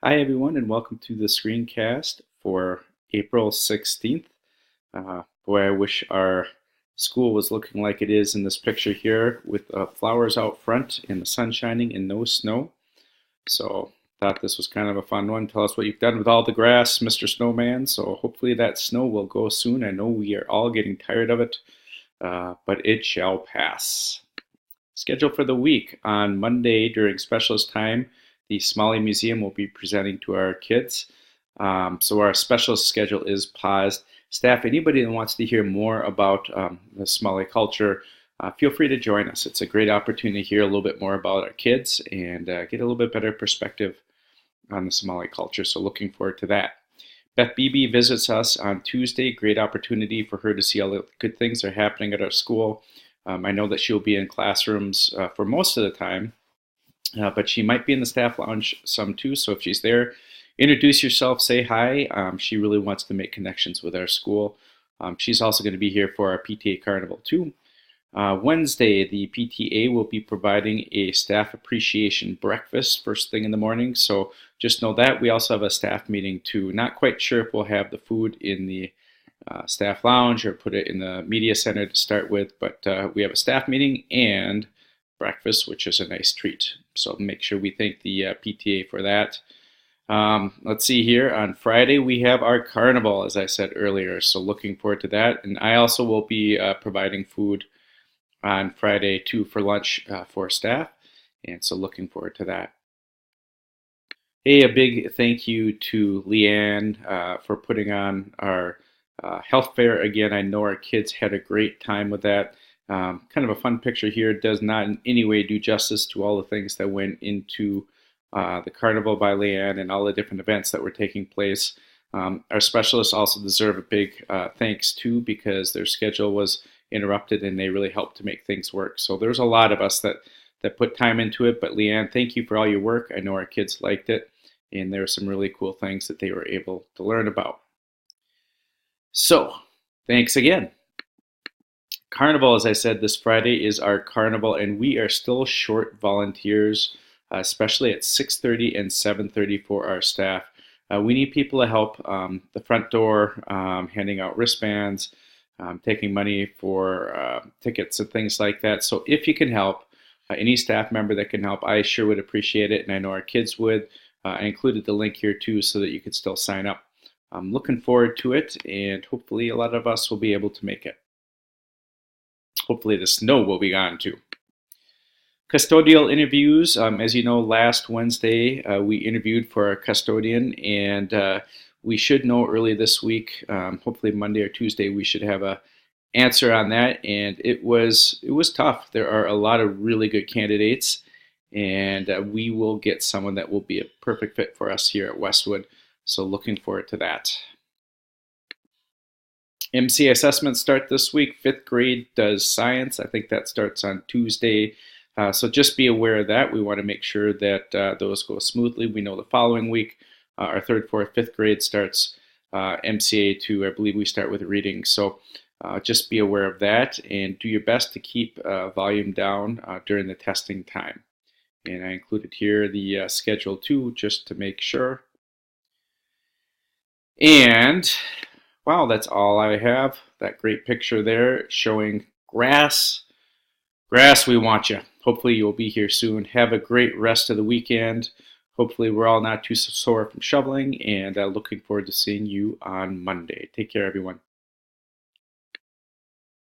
Hi, everyone, and welcome to the screencast for April 16th. Boy, I wish our school was looking like it is in this picture here with flowers out front and the sun shining and no snow. So, thought this was kind of a fun one. Tell us what you've done with all the grass, Mr. Snowman. So, hopefully, that snow will go soon. I know we are all getting tired of it, but it shall pass. Schedule for the week. On Monday during specialist time, the Smalley Museum will be presenting to our kids. So our specialist schedule is paused. Staff, anybody that wants to hear more about the Smalley culture, feel free to join us. It's a great opportunity to hear a little bit more about our kids and get a little bit better perspective on the Somali culture. So looking forward to that. Beth Beebe visits us on Tuesday. Great opportunity for her to see all the good things that are happening at our school. I know that she'll be in classrooms for most of the time, but she might be in the staff lounge some too. So if she's there, introduce yourself, say hi. She really wants to make connections with our school. She's also going to be here for our PTA Carnival too. Wednesday, the PTA will be providing a staff appreciation breakfast first thing in the morning. So just know that. We also have a staff meeting too. Not quite sure if we'll have the food in the staff lounge or put it in the media center to start with, but we have a staff meeting and breakfast, which is a nice treat. So make sure we thank the PTA for that. Let's see here. On Friday, we have our carnival, as I said earlier. So looking forward to that. And I also will be providing food on Friday too for lunch for staff. And so looking forward to that. Hey, a big thank you to Leanne for putting on our health fair again. I know our kids had a great time with that. Kind of a fun picture here. It does not in any way do justice to all the things that went into the Carnival by Leanne and all the different events that were taking place. Our specialists also deserve a big thanks too, because their schedule was interrupted and they really helped to make things work. So there's a lot of us that put time into it. But Leanne, thank you for all your work. I know our kids liked it, and there were some really cool things that they were able to learn about. So, thanks again. Carnival, as I said, this Friday is our carnival, and we are still short volunteers, especially at 6:30 and 7:30 for our staff. We need people to help the front door, handing out wristbands, taking money for tickets and things like that. So if you can help, any staff member that can help, I sure would appreciate it, and I know our kids would. I included the link here too so that you could still sign up. I'm looking forward to it, and hopefully a lot of us will be able to make it. Hopefully the snow will be gone too. Custodial interviews. As you know, last Wednesday we interviewed for our custodian, and we should know early this week, hopefully Monday or Tuesday, we should have a answer on that. And it was tough. There are a lot of really good candidates, and we will get someone that will be a perfect fit for us here at Westwood. So looking forward to that. MC assessments start this week. Fifth grade does science. I think that starts on Tuesday. So just be aware of that. We want to make sure that those go smoothly. We know the following week, our third, fourth, fifth grade starts MCA 2. I believe we start with reading. So just be aware of that and do your best to keep volume down during the testing time. And I included here the schedule too, just to make sure. And wow, that's all I have. That great picture there showing grass. Grass, we want you. Hopefully you'll be here soon. Have a great rest of the weekend. Hopefully we're all not too sore from shoveling, and looking forward to seeing you on Monday. Take care, everyone.